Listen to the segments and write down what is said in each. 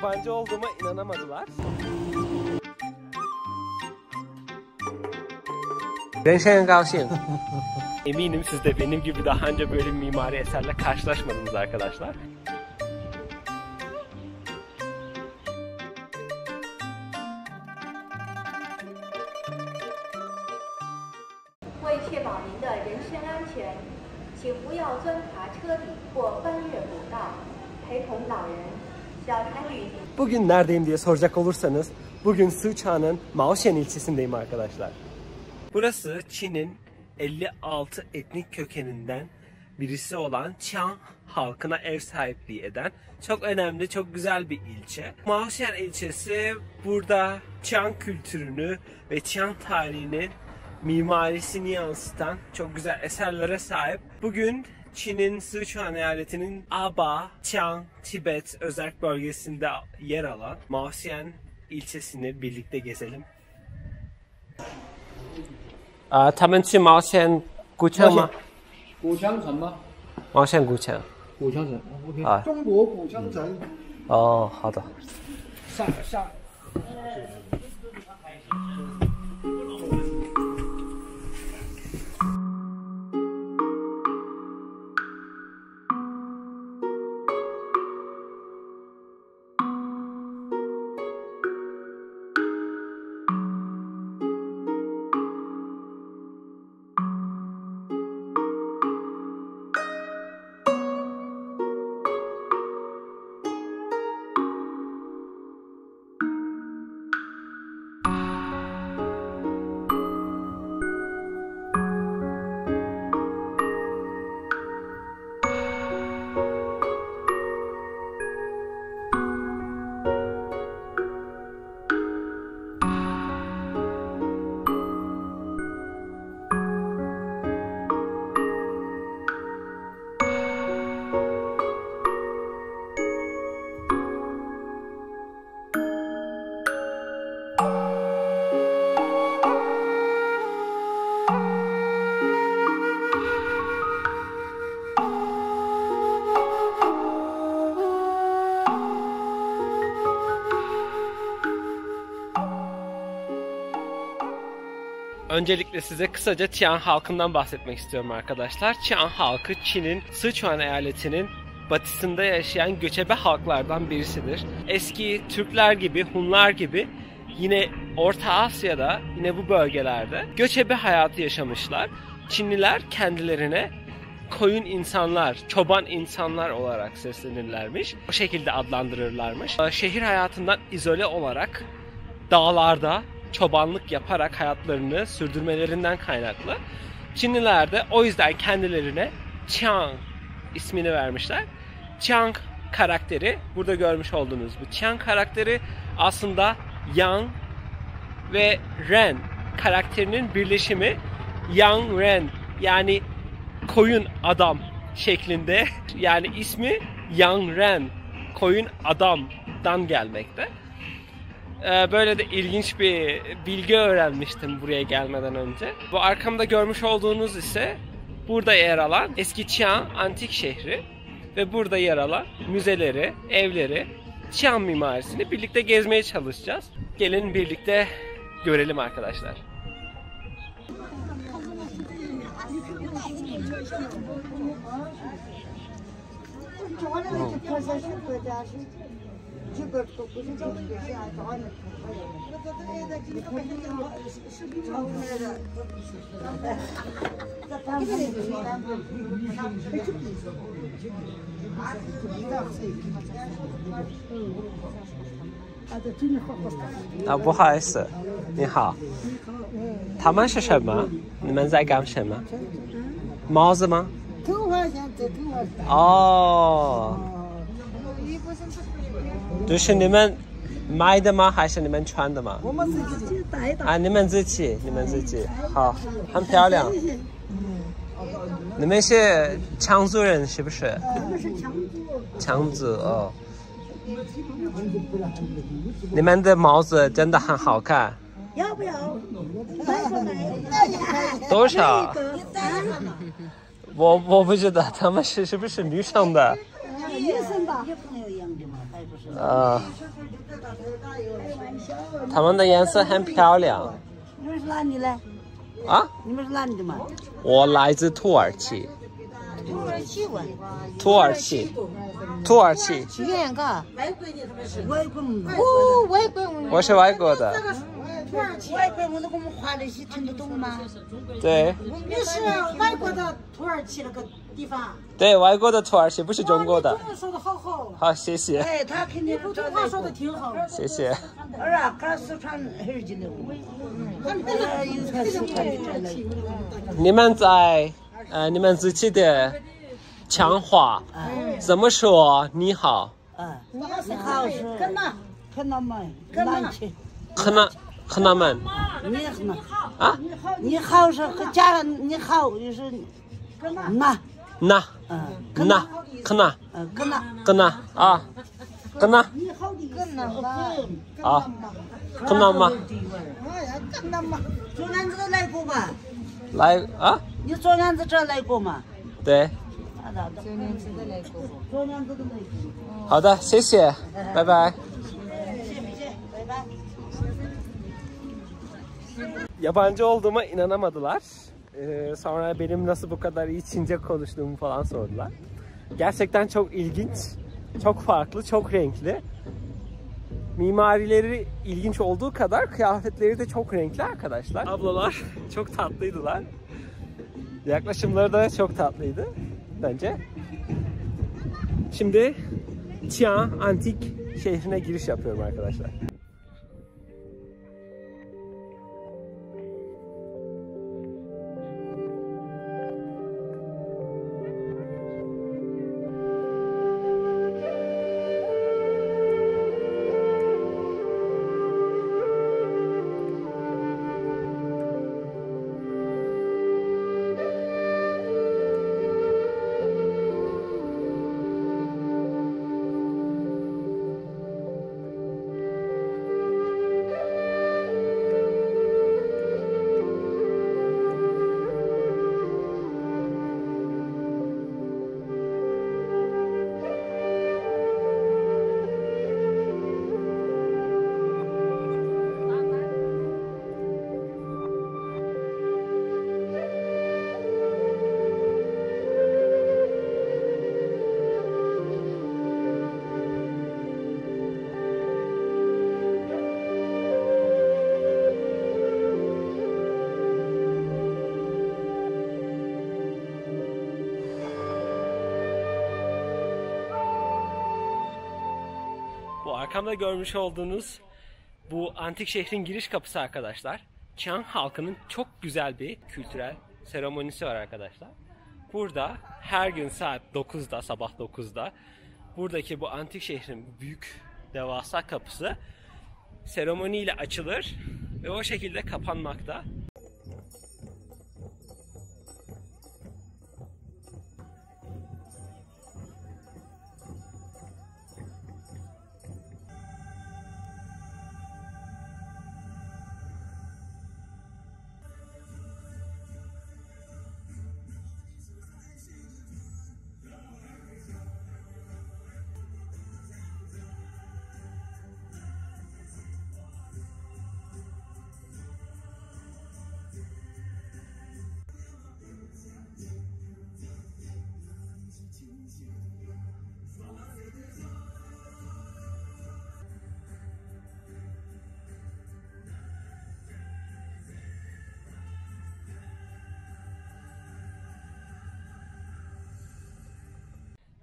yabancı olduğuma inanamadılar. Eminim siz de benim gibi daha önce böyle bir mimari eserle karşılaşmadınız arkadaşlar. Bugün neredeyim diye soracak olursanız, bugün Sichuan'ın Maoxian ilçesindeyim arkadaşlar. Burası Çin'in 56 etnik kökeninden birisi olan Qiang halkına ev sahipliği eden çok önemli, çok güzel bir ilçe. Maoxian ilçesi burada Qiang kültürünü ve Qiang tarihinin mimarisini yansıtan çok güzel eserlere sahip. Bugün Çin'in Sichuan eyaletinin Aba, Qiang, Tibet özerk bölgesinde yer alan Maoxian ilçesini birlikte gezelim. 他们去毛县古城吗？古枪城吗？毛县古城。古枪城 ，OK。啊。中国古枪城。哦，好的。上。Öncelikle size kısaca Qiang halkından bahsetmek istiyorum arkadaşlar. Qiang halkı Çin'in Sichuan eyaletinin batısında yaşayan göçebe halklardan birisidir. Eski Türkler gibi, Hunlar gibi yine Orta Asya'da, yine bu bölgelerde göçebe hayatı yaşamışlar. Çinliler kendilerine koyun insanlar, çoban insanlar olarak seslenirlermiş. O şekilde adlandırırlarmış. Şehir hayatından izole olarak dağlarda çobanlık yaparak hayatlarını sürdürmelerinden kaynaklı Çinliler de o yüzden kendilerine Qiang ismini vermişler. Qiang karakteri, burada görmüş olduğunuz bu Qiang karakteri aslında Yang ve Ren karakterinin birleşimi. Yang Ren, yani koyun adam şeklinde, yani ismi Yang Ren, koyun adamdan gelmekte. Böyle de ilginç bir bilgi öğrenmiştim buraya gelmeden önce. Bu arkamda görmüş olduğunuz ise burada yer alan eski Qiang antik şehri ve burada yer alan müzeleri, evleri, Qiang mimarisini birlikte gezmeye çalışacağız. Gelin birlikte görelim arkadaşlar.不好意思，你好，他们是什么？你们在干什么？帽子吗？哦，就是你们买的吗？还是你们穿的吗？我们自己带的。啊，你们自己，好，很漂亮。你们是羌族人是不是？我们是羌族哦。你们的帽子真的很好看。要不要？多少？我不知道他们是不是女生的？女生吧。他们的颜色很漂亮。你们是哪里的？啊？你们是哪里的嘛？我来自土耳其。土耳其哇？土耳其。土耳其。远嘎？外国的他们是外国人。哦，外国人。我是外国的。土耳其外国人，我们话那些听得懂吗？对。你是外国的土耳其那个地方？对，外国的土耳其，不是中国的。中文说的好好。好，谢谢。哎，他肯定普通话说的挺好。谢谢。儿啊，看四川耳机的。你们自己的强话怎么说？你好。你好是可那么难听。可那么。你好啊？你好是和加了你好就是那。啊，跟那啊，跟那吗？昨天子来过吧？来啊？你昨天子这来过吗？对。昨天子都来过。昨天子都来过。好的，谢谢，拜拜。拜拜。 Yabancı olduğuma inanamadılar. Sonra benim nasıl bu kadar iyi Çince konuştuğumu falan sordular. Gerçekten çok ilginç, çok farklı, çok renkli. Mimarileri ilginç olduğu kadar kıyafetleri de çok renkli arkadaşlar. Ablalar çok tatlıydılar. Yaklaşımları da çok tatlıydı bence. Şimdi Xi'an antik şehrine giriş yapıyorum arkadaşlar. Bu arkamda görmüş olduğunuz bu antik şehrin giriş kapısı arkadaşlar. Qi'an halkının çok güzel bir kültürel seremonisi var arkadaşlar. Burada her gün saat 9'da, sabah 9'da buradaki bu antik şehrin büyük devasa kapısı seremoniyle açılır ve o şekilde kapanmakta.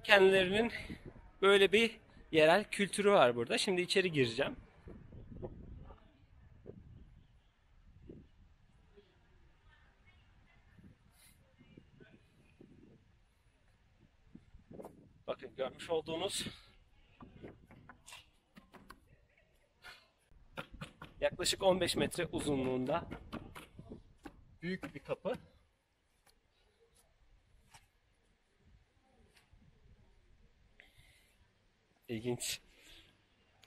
Kendilerinin böyle bir yerel kültürü var burada. Şimdi içeri gireceğim. Bakın görmüş olduğunuz yaklaşık 15 metre uzunluğunda büyük bir kapı. İlginç.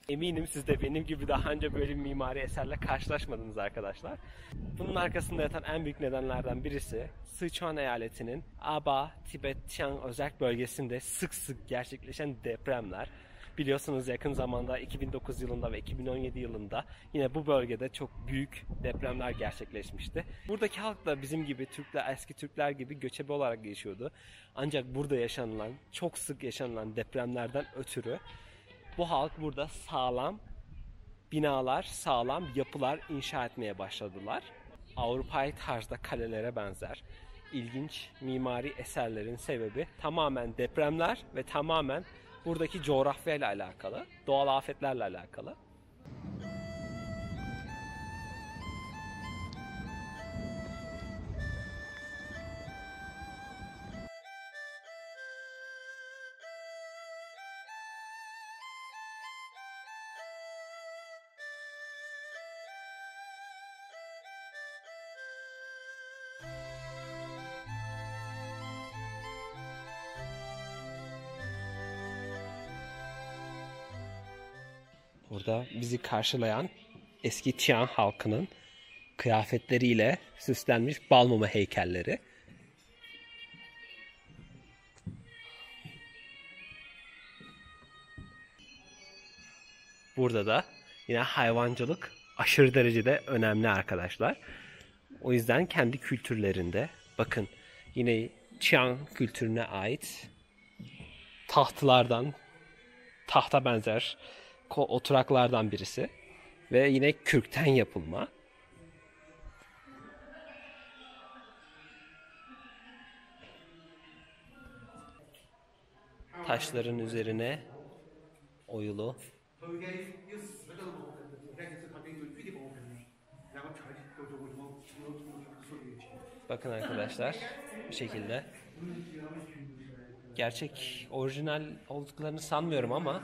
Eminim siz de benim gibi daha önce böyle bir mimari eserle karşılaşmadınız arkadaşlar. Bunun arkasında yatan en büyük nedenlerden birisi Sichuan eyaletinin Aba, Tibet, Tian özerk bölgesinde sık sık gerçekleşen depremler Biliyorsunuz yakın zamanda 2009 yılında ve 2017 yılında yine bu bölgede çok büyük depremler gerçekleşmişti. Buradaki halk da bizim gibi Türkler, eski Türkler gibi göçebe olarak yaşıyordu. Ancak burada yaşanılan, çok sık yaşanılan depremlerden ötürü bu halk burada sağlam binalar, sağlam yapılar inşa etmeye başladılar. Avrupa'yı tarzda kalelere benzer ilginç mimari eserlerin sebebi tamamen depremler ve tamamen buradaki coğrafyayla alakalı, doğal afetlerle alakalı. Burada bizi karşılayan eski Tian halkının kıyafetleriyle süslenmiş bal mumu heykelleri. Burada da yine hayvancılık aşırı derecede önemli arkadaşlar. O yüzden kendi kültürlerinde bakın yine Tian kültürüne ait tahta benzer oturaklardan birisi ve yine kürkten yapılma. Taşların üzerine oyulu. Bakın arkadaşlar bu şekilde. Gerçek orijinal olduklarını sanmıyorum ama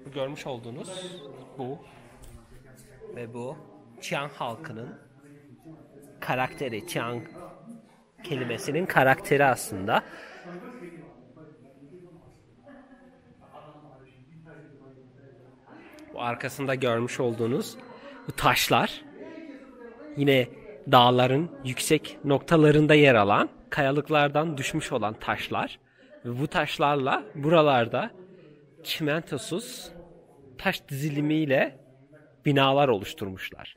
bu görmüş olduğunuz bu ve bu Tian halkının karakteri, Tian kelimesinin karakteri aslında. Bu arkasında görmüş olduğunuz bu taşlar yine dağların yüksek noktalarında yer alan kayalıklardan düşmüş olan taşlar ve bu taşlarla buralarda çimentosuz taş dizilimiyle binalar oluşturmuşlar.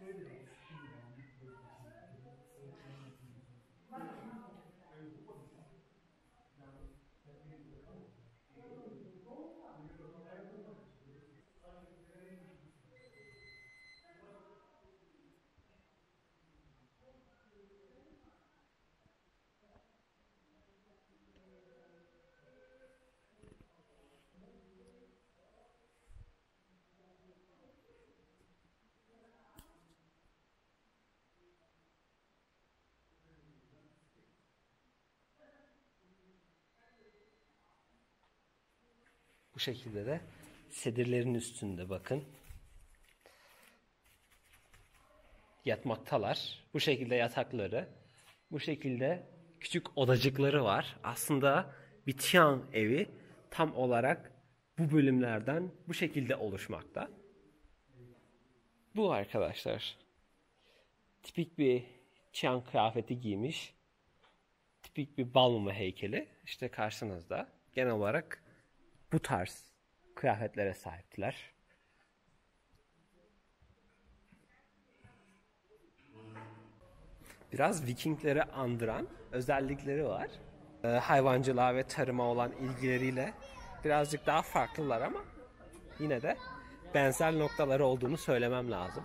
Bu şekilde de sedirlerin üstünde bakın yatmaktalar. Bu şekilde yatakları, bu şekilde küçük odacıkları var. Aslında bir Tian evi tam olarak bu bölümlerden bu şekilde oluşmakta. Bu arkadaşlar tipik bir Tian kıyafeti giymiş. Tipik bir bal mumu heykeli işte karşınızda. Genel olarak bu tarz kıyafetlere sahiptiler. Biraz Vikingleri andıran özellikleri var. Hayvancılığa ve tarıma olan ilgileriyle birazcık daha farklılar ama yine de benzer noktaları olduğunu söylemem lazım.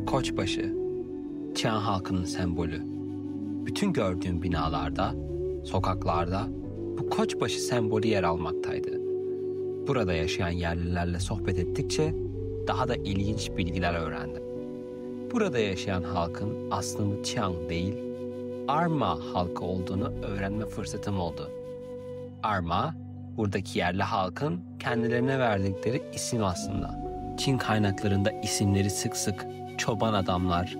Koçbaşı, Çiyan halkının sembolü. Bütün gördüğüm binalarda, sokaklarda bu koçbaşı sembolü yer almaktaydı. Burada yaşayan yerlilerle sohbet ettikçe daha da ilginç bilgiler öğrendim. Burada yaşayan halkın aslında Çiyan değil, Arma halkı olduğunu öğrenme fırsatım oldu. Arma, buradaki yerli halkın kendilerine verdikleri isim aslında. Çin kaynaklarında isimleri sık sık çoban adamlar,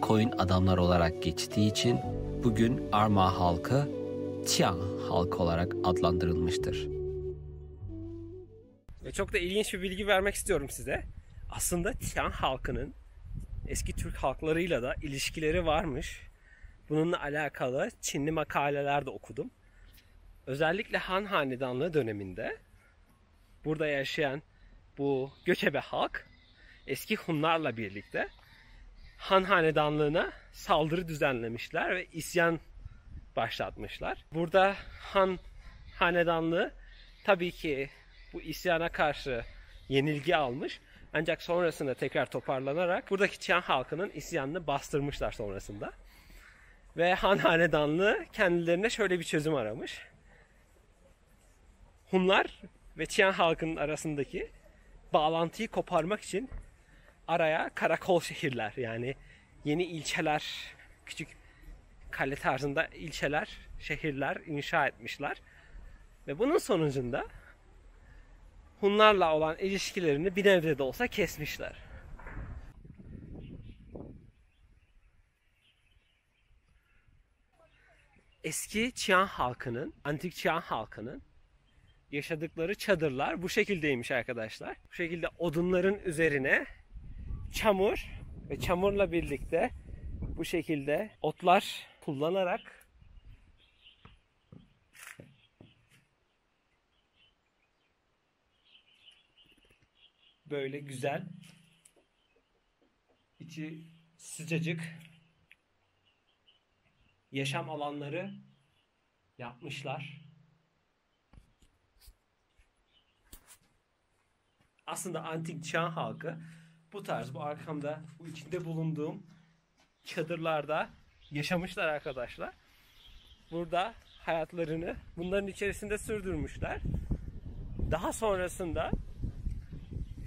koyun adamlar olarak geçtiği için bugün Arma halkı Çiyan halkı olarak adlandırılmıştır. Ve çok da ilginç bir bilgi vermek istiyorum size. Aslında Çiyan halkının eski Türk halklarıyla da ilişkileri varmış. Bununla alakalı Çinli makaleler de okudum. Özellikle Han Hanedanlığı döneminde burada yaşayan bu göçebe halk eski Hunlarla birlikte Han Hanedanlığı'na saldırı düzenlemişler ve isyan başlatmışlar. Burada Han Hanedanlığı tabii ki bu isyana karşı yenilgi almış. Ancak sonrasında tekrar toparlanarak buradaki Çiyan halkının isyanını bastırmışlar sonrasında. Ve Han Hanedanlığı kendilerine şöyle bir çözüm aramış. Hunlar ve Çiyan halkının arasındaki bağlantıyı koparmak için araya karakol şehirler, yani yeni ilçeler, küçük kale tarzında ilçeler, şehirler inşa etmişler. Ve bunun sonucunda Hunlarla olan ilişkilerini bir nebze de olsa kesmişler. Eski Çiyan halkının, antik Çiyan halkının yaşadıkları çadırlar bu şekildeymiş arkadaşlar. Bu şekilde odunların üzerine çamur ve çamurla birlikte bu şekilde otlar kullanarak böyle güzel, içi sıcacık yaşam alanları yapmışlar. Aslında antik Çiyan halkı bu tarz, bu arkamda, bu içinde bulunduğum çadırlarda yaşamışlar arkadaşlar. Burada hayatlarını bunların içerisinde sürdürmüşler. Daha sonrasında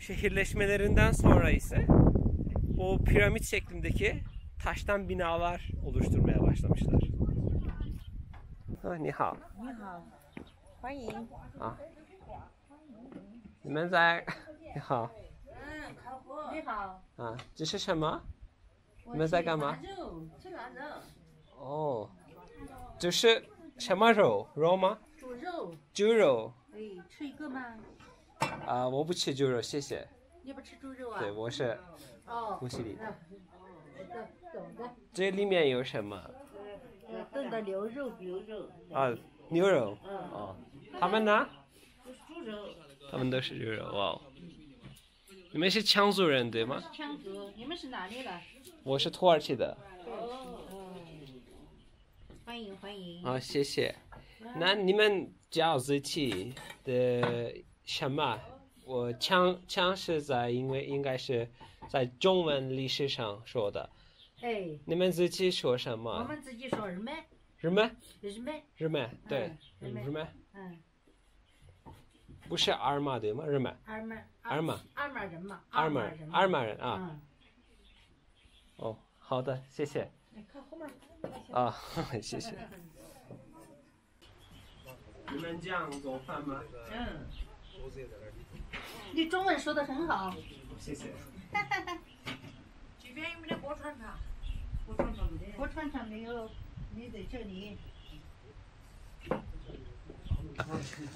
şehirleşmelerinden sonra ise o piramit şeklindeki taştan binalar oluşturmaya başlamışlar. Ni hao. Ni hao. 欢迎。你们在你好你好。啊，这是什么？你们在干嘛？吃腊肉。哦，这是什么肉？肉吗？猪肉。猪肉。哎，吃一个吗？啊，我不吃猪肉，谢谢。你不吃猪肉啊？对，我是哦。穆斯林。懂的。这里面有什么？炖的牛肉。牛肉。啊，牛肉。哦，他们呢？猪肉。他们都是猪肉哦。你们是羌族人对吗？羌族，你们是哪里的？我是土耳其的。欢迎欢迎。啊，谢谢。那你们叫自己的什么？我羌是在应该是在中文历史上说的。哎。你们自己说什么？我们自己说日满。日满。日满。日满，对，日满。嗯。不是阿尔玛对吗？日满。阿尔玛。阿尔玛。阿尔玛人嘛。阿尔玛人啊。哦，好的，谢谢。看后面。啊，谢谢。你们这样做饭吗？嗯。你中文说的很好。谢谢。这边有没得锅串串？锅串串没有，你在这里。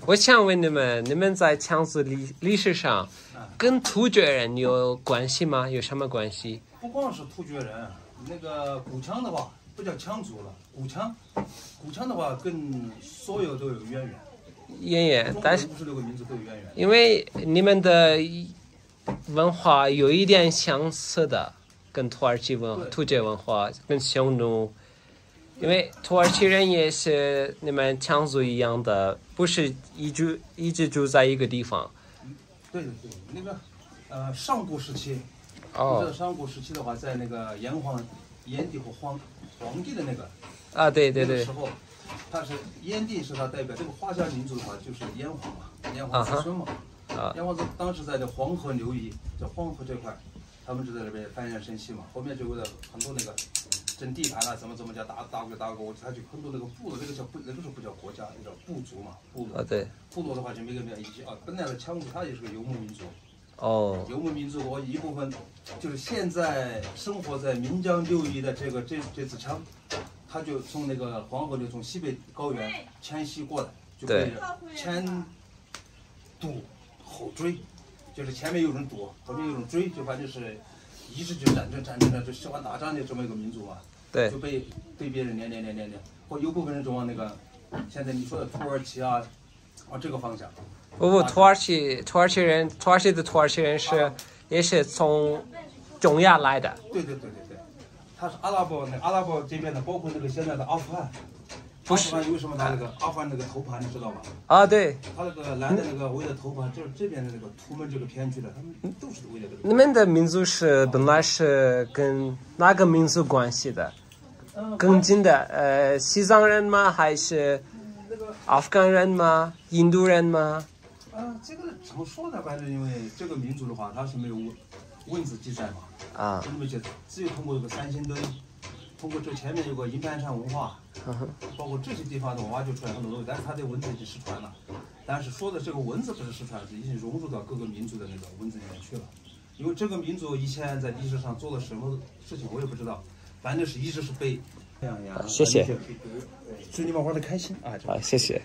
我想问你们在羌族历史上跟突厥人有关系吗？有什么关系？不光是突厥人，那个古羌的话不叫羌族了，古羌的话跟所有都有渊源。渊源，但是56个民族都有渊源。因为你们的文化有一点相似的，跟土耳其突厥文化跟匈奴。因为土耳其人也是你们羌族一样的，不是一直住在一个地方。对，那个上古时期，哦。这上古时期的话，在那个炎帝和皇帝的那个对。那个时候，他是炎帝是他代表。这个华夏民族的话，就是炎黄嘛，炎黄子孙嘛。炎黄子当时在这黄河流域，在黄河这块，他们就在那边繁衍生息嘛。后面就为了很多那个争地盘啊，怎么叫打过，他就很多那个部落，那个时候不叫国家，那叫部族嘛，部落。对。部落的话就每个一起本来的羌族他也是个游牧民族。游牧民族我一部分就是现在生活在岷江流域的这支羌，他就从那个黄河流从西北高原迁徙过来，就被前堵后追，就是前面有人堵，后面有人追，就反正是一直就战争就喜欢打仗的这么一个民族嘛。对。就被别人撵，或有部分人就往那个现在你说的土耳其啊，往这个方向。不，土耳其的土耳其人也是从中亚来的。对，他是阿拉伯这边的，包括那个现在的阿富汗。不是。为什么他那个阿富汗那个头盘你知道吗？对。他那个蓝的那个围的头盘，就是这边的那个图们这个偏区的，他们都是围的这个。你们的民族本来是跟哪个民族关系的？更近的西藏人吗？还是阿富汗人吗？印度人吗？这个怎么说呢？反正因为这个民族的话，它是没有文字记载嘛。那么就只有通过这个三星堆，通过这前面有个银盘山文化，包括这些地方的文化就出来很多东西，但是它的文字已经失传了。但是说的这个文字不是失传，是已经融入到各个民族的那个文字里面去了。因为这个民族以前在历史上做了什么事情，我也不知道，反正是一直是被这样呀。谢谢。祝你们玩的开心啊！好，谢谢。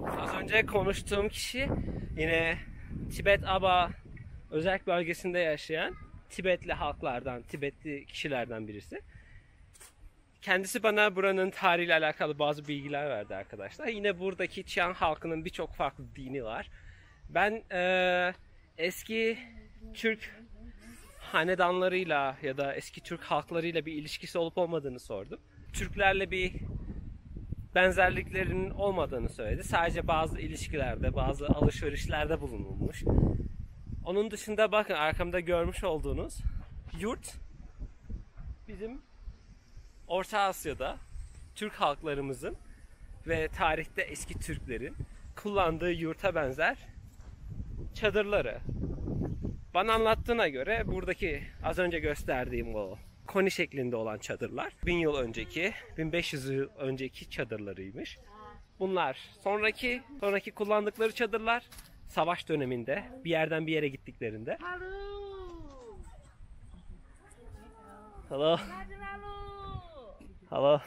Az önce konuştuğum kişi yine Tibet-Aba özel bölgesinde yaşayan Tibetli halklardan, Tibetli kişilerden birisi. Kendisi bana buranın tarihiyle alakalı bazı bilgiler verdi arkadaşlar. Yine buradaki Çiyan halkının birçok farklı dini var. Ben eski Türk hanedanlarıyla ya da eski Türk halklarıyla bir ilişkisi olup olmadığını sordum. Türklerle bir benzerliklerinin olmadığını söyledi. Sadece bazı ilişkilerde, bazı alışverişlerde bulunulmuş. Onun dışında bakın arkamda görmüş olduğunuz yurt bizim Orta Asya'da Türk halklarımızın ve tarihte eski Türklerin kullandığı yurta benzer çadırları. Bana anlattığına göre buradaki az önce gösterdiğim o koni şeklinde olan çadırlar 1000 yıl önceki, 1500 yıl önceki çadırlarıymış. Bunlar sonraki kullandıkları çadırlar savaş döneminde bir yerden bir yere gittiklerinde. Hello. Hello.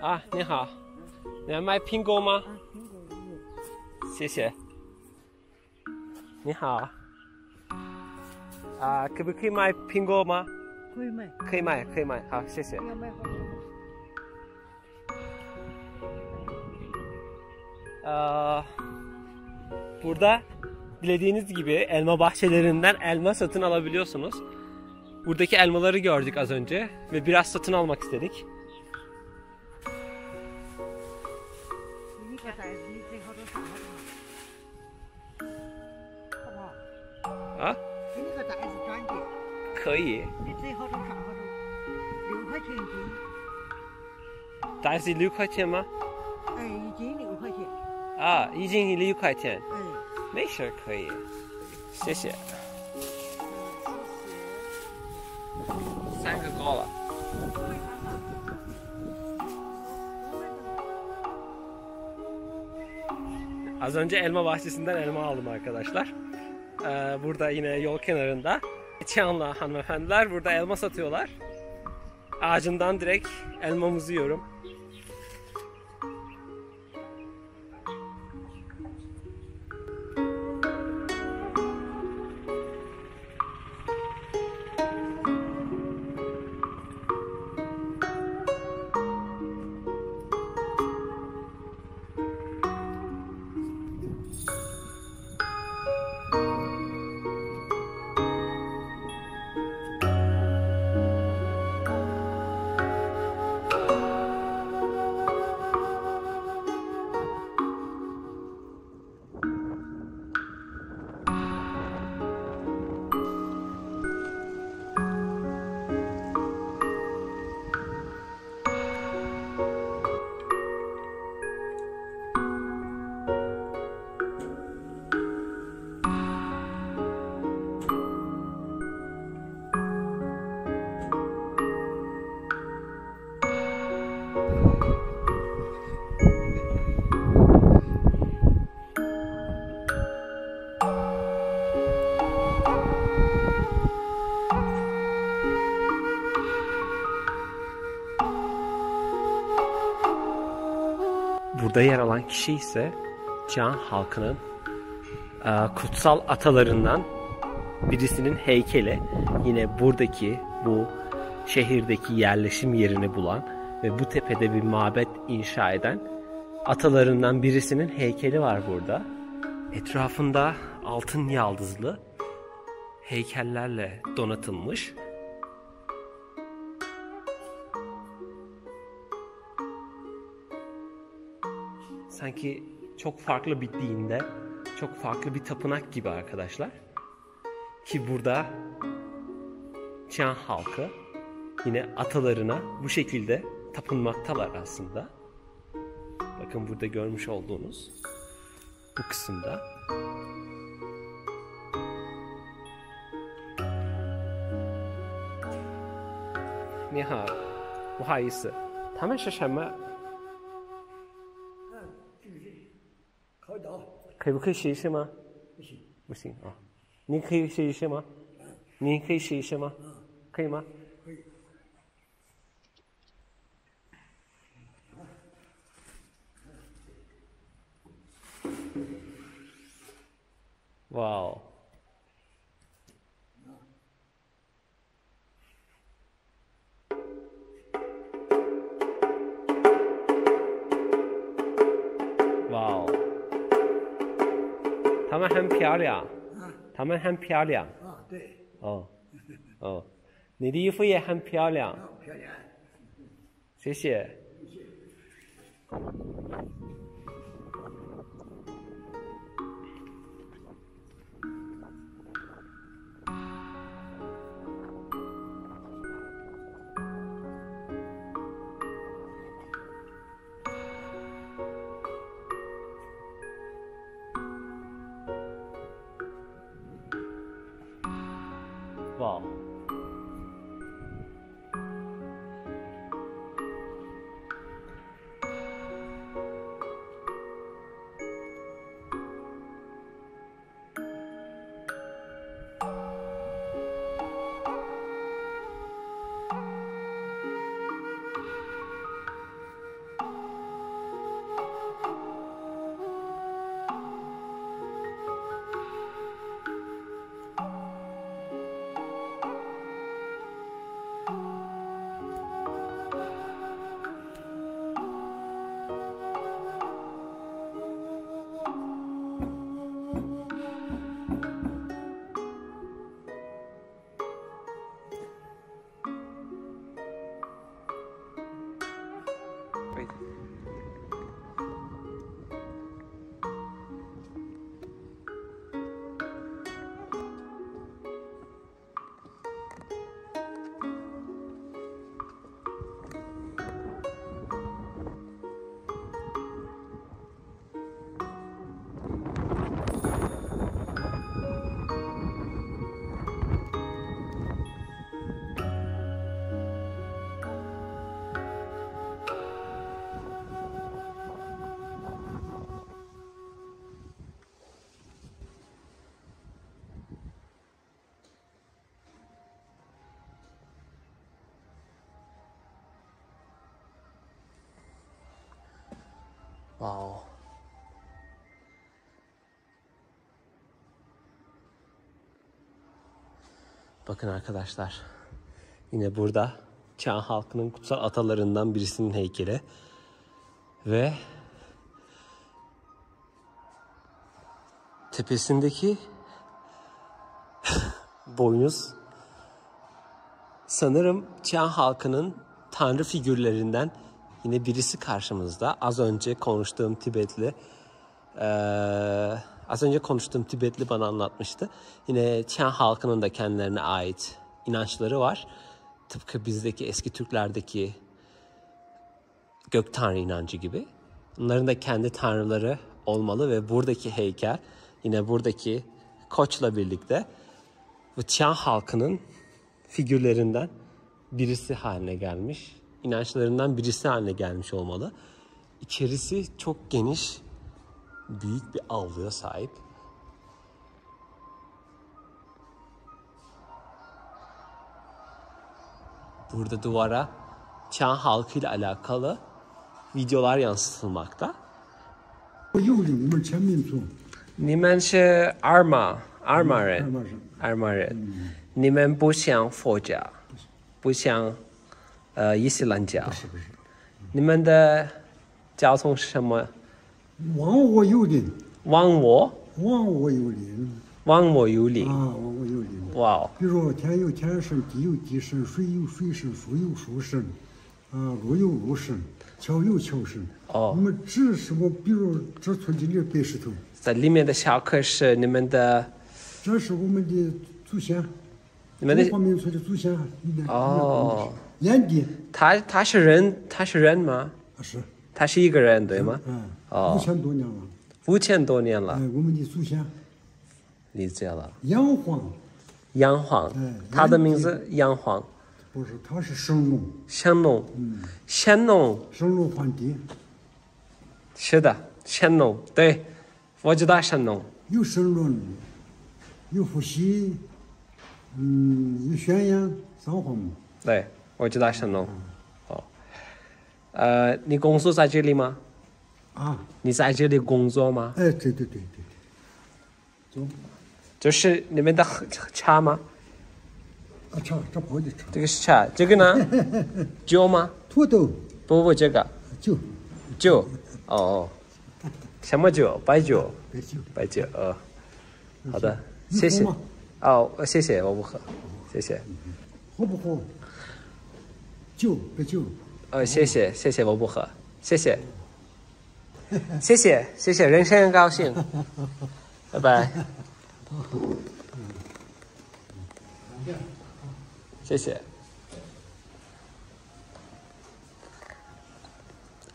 Ah, 你好，你要买苹果吗？谢谢。你好。可不可以买苹果吗？可以买。可以买，可以买。好，谢谢。Burada dilediğiniz gibi elma bahçelerinden elma satın alabiliyorsunuz. Buradaki elmaları gördük az önce ve biraz satın almak istedik. Ah? 可以。你最后多少？6块钱一斤。袋子6块钱吗？一斤6块钱。一斤6块钱。没事，可以。谢谢。3个够了。Az önce elma bahçesinden elma aldım arkadaşlar. Burada yine yol kenarında Çiyanlı hanımefendiler burada elma satıyorlar. Ağacından direkt elmamızı yiyorum. Burada yer alan kişi ise Çian halkının kutsal atalarından birisinin heykeli. Yine buradaki bu şehirdeki yerleşim yerini bulan ve bu tepede bir mabet inşa eden atalarından birisinin heykeli var burada. Etrafında altın yaldızlı heykellerle donatılmış. Sanki çok farklı bir dinde, çok farklı bir tapınak gibi arkadaşlar. Ki burada Çian halkı yine atalarına bu şekilde tapınmaktalar aslında. Bakın burada görmüş olduğunuz bu kısımda. Ni hao, 不好意思，他们是什么？可不可以试一试吗？不行，不行啊！你可以试一试吗？你可以试一试吗？可以吗？可以。哇哦！哇哦！他们很漂亮，他们很漂亮。啊，对。哦，哦，你的衣服也很漂亮。漂亮。谢谢。哇！Wow. Bakın arkadaşlar. Yine burada Çian halkının kutsal atalarından birisinin heykeli. Ve tepesindeki boynuz sanırım Çian halkının tanrı figürlerinden yine birisi karşımızda. Az önce konuştuğum Tibetli bana anlatmıştı. Yine Çian halkının da kendilerine ait inançları var. Tıpkı bizdeki eski Türklerdeki gök tanrı inancı gibi. Onların da kendi tanrıları olmalı ve buradaki heykel yine buradaki koçla birlikte bu Çian halkının figürlerinden birisi haline gelmiş. İnançlarından birisi haline gelmiş olmalı. İçerisi çok geniş, büyük bir avluya sahip. Burada duvara Çian halkıyla alakalı videolar yansıtılmakta. 有的我们前民族，你们是二马人，二马人，二马人，你们不像佛教，不像伊斯兰教，是不是？你们的交通是什么？忘我有灵，忘我有灵忘我有灵，啊，忘我有灵。哇哦，比如天有天神，地有地神，水有水神，树有树神，啊，路有路神，桥有桥神。哦我们只是比如这村子里的白石头，在里面的小课是你们的，这是我们的祖先，你们的中华民族的祖先。哦，燕地他是人吗？是，他是一个人对吗？哦5000多年了。 5000多年了，我们的祖先理解了。杨皇，杨皇，他的名字杨皇，不是，他是神农，乾隆，乾隆神农皇帝，是的，乾隆，对，我知道乾隆。有神论，有伏羲，有宣言，3皇嘛。对，我知道乾隆。哦，你工作在这里吗？啊，你在这里工作吗？哎，对，走，就是你们的茶吗？啊，这不的茶，这个是茶，这个呢？酒吗？土豆，不，这个酒，哦，什么酒？白酒，白酒，白酒，好的，谢谢。哦，谢谢，我不喝，谢谢。喝不喝？酒，白酒。谢谢，我不喝，谢谢，谢谢，人生很高兴，拜拜，谢谢.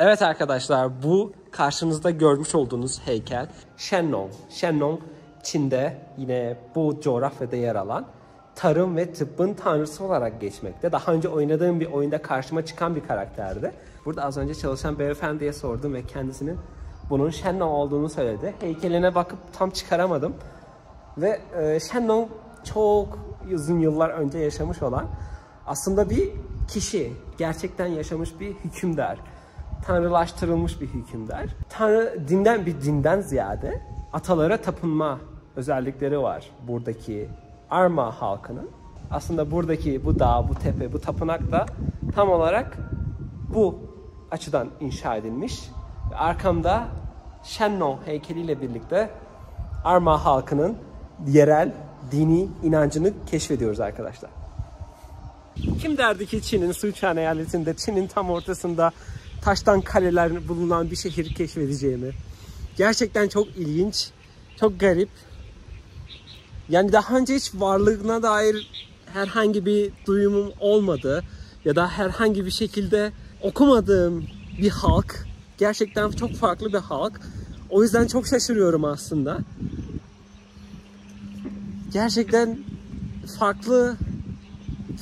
Evet arkadaşlar, bu karşınızda görmüş olduğunuz heykel Shennong. Shennong, Çin'de yine bu coğrafyada yer alan tarım ve tıbbın tanrısı olarak geçmekte. Daha önce oynadığım bir oyunda karşıma çıkan bir karakterdi. Burada az önce çalışan beyefendiye sordum ve kendisinin bunun Shennong olduğunu söyledi. Heykeline bakıp tam çıkaramadım. Ve Shennong çok uzun yıllar önce yaşamış olan aslında bir kişi, gerçekten yaşamış bir hükümdar. Tanrılaştırılmış bir hükümdar. Tanrı dinden ziyade atalara tapınma özellikleri var buradaki Arma halkının. Aslında buradaki bu dağ, bu tepe, bu tapınak da tam olarak bu açıdan inşa edilmiş. Ve arkamda Shennong heykeliyle birlikte Arma halkının yerel dini inancını keşfediyoruz arkadaşlar. Kim derdi ki Çin'in Sichuan eyaletinde, Çin'in tam ortasında taştan kaleler bulunan bir şehir keşfedeceğimi? Gerçekten çok ilginç, çok garip. Yani daha önce hiç varlığına dair herhangi bir duyumum olmadı ya da herhangi bir şekilde okumadığım bir halk. Gerçekten çok farklı bir halk. O yüzden çok şaşırıyorum aslında. Gerçekten farklı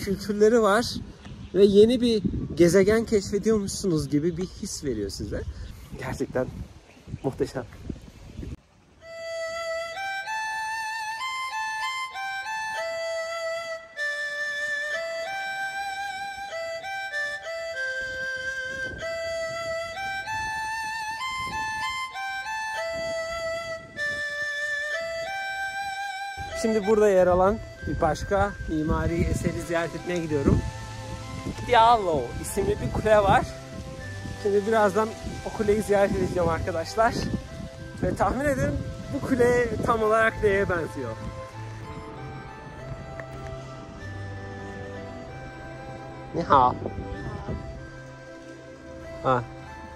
kültürleri var ve yeni bir gezegen keşfediyormuşsunuz gibi bir his veriyor size. Gerçekten muhteşem. Şimdi burada yer alan bir başka mimari eseri ziyaret etmeye gidiyorum. Diallo isimli bir kule var. Şimdi birazdan o kuleyi ziyaret edeceğim arkadaşlar. Ve tahmin edin bu kule tam olarak neye benziyor? Ni hao.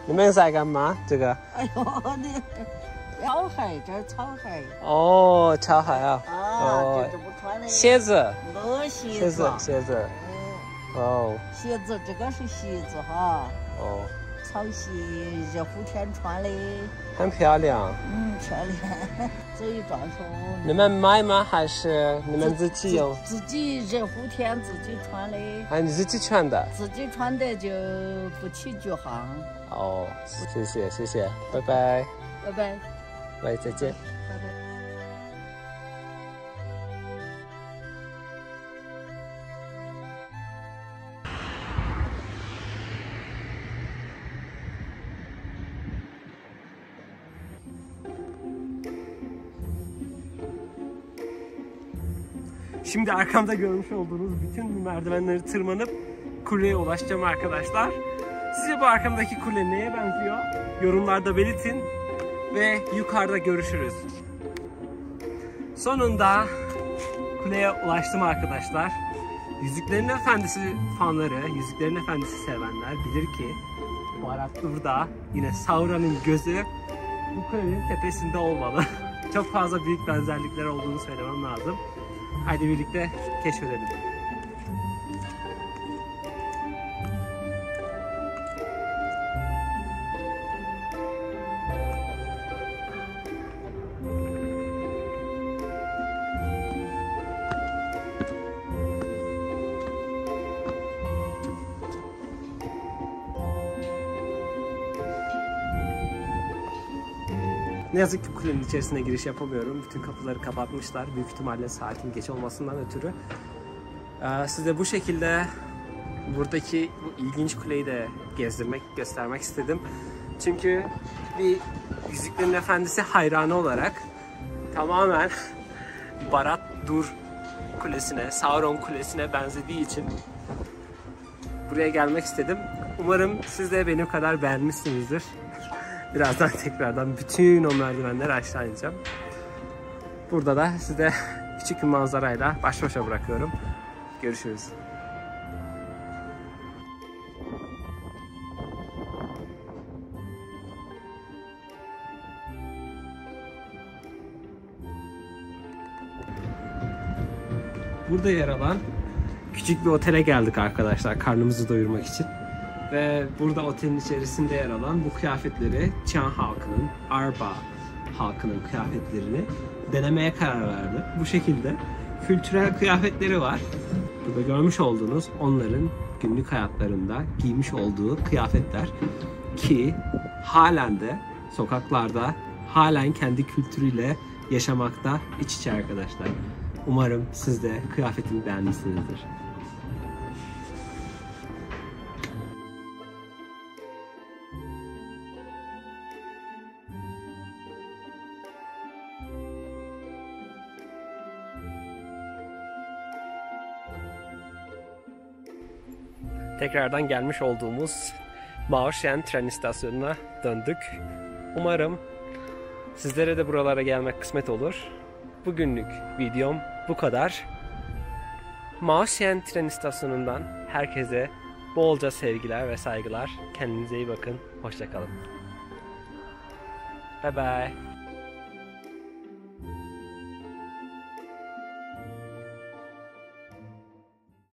你们在干嘛？这个？哎呦，你草鞋，这是草鞋。哦，草鞋啊。这是不穿的。鞋子。鞋子。哦。鞋子，这个是鞋子哈。哦。草鞋，热乎天穿的。很漂亮。漂亮。走一转说。你们买吗？还是你们自己用？自己热乎天自己穿的。你自己穿的？自己穿的就不起巨行。哦，谢谢，拜拜。拜拜。来，再见。拜拜。Şimdi arkamda görmüş olduğunuz bütün merdivenleri tırmanıp kuleye ulaşacağım arkadaşlar. Sizce bu arkamdaki kule neye benziyor? Yorumlarda belirtin ve yukarıda görüşürüz. Sonunda kuleye ulaştım arkadaşlar. Yüzüklerin Efendisi fanları, Yüzüklerin Efendisi sevenler bilir ki Barad-dûr'da yine Sauron'un gözü bu kulenin tepesinde olmalı. Çok fazla büyük benzerlikler olduğunu söylemem lazım. Haydi birlikte keşfedelim. Ne yazık ki kulenin içerisine giriş yapamıyorum. Bütün kapıları kapatmışlar. Büyük ihtimalle saatin geç olmasından ötürü. Size bu şekilde buradaki bu ilginç kuleyi de gezdirmek, göstermek istedim. Çünkü bir Yüzüklerin Efendisi hayranı olarak tamamen Barad-dûr kulesine, Sauron kulesine benzediği için buraya gelmek istedim. Umarım siz de benim kadar beğenmişsinizdir. Birazdan tekrardan bütün o merdivenleri aşağı ineceğim. Burada da size küçük bir manzarayla baş başa bırakıyorum. Görüşürüz. Burada yer alan küçük bir otele geldik arkadaşlar karnımızı doyurmak için. Ve burada otelin içerisinde yer alan bu kıyafetleri Çian halkının, Arba halkının kıyafetlerini denemeye karar verdim. Bu şekilde kültürel kıyafetleri var. Burada görmüş olduğunuz onların günlük hayatlarında giymiş olduğu kıyafetler ki halen de sokaklarda halen kendi kültürüyle yaşamakta iç içe arkadaşlar. Umarım siz de kıyafetimi beğenmişsinizdir. Tekrardan gelmiş olduğumuz Mao Shen tren istasyonuna döndük. Umarım sizlere de buralara gelmek kısmet olur. Bugünlük videom bu kadar. Mao Shen tren istasyonundan herkese bolca sevgiler ve saygılar. Kendinize iyi bakın. Hoşça kalın. Bye bye.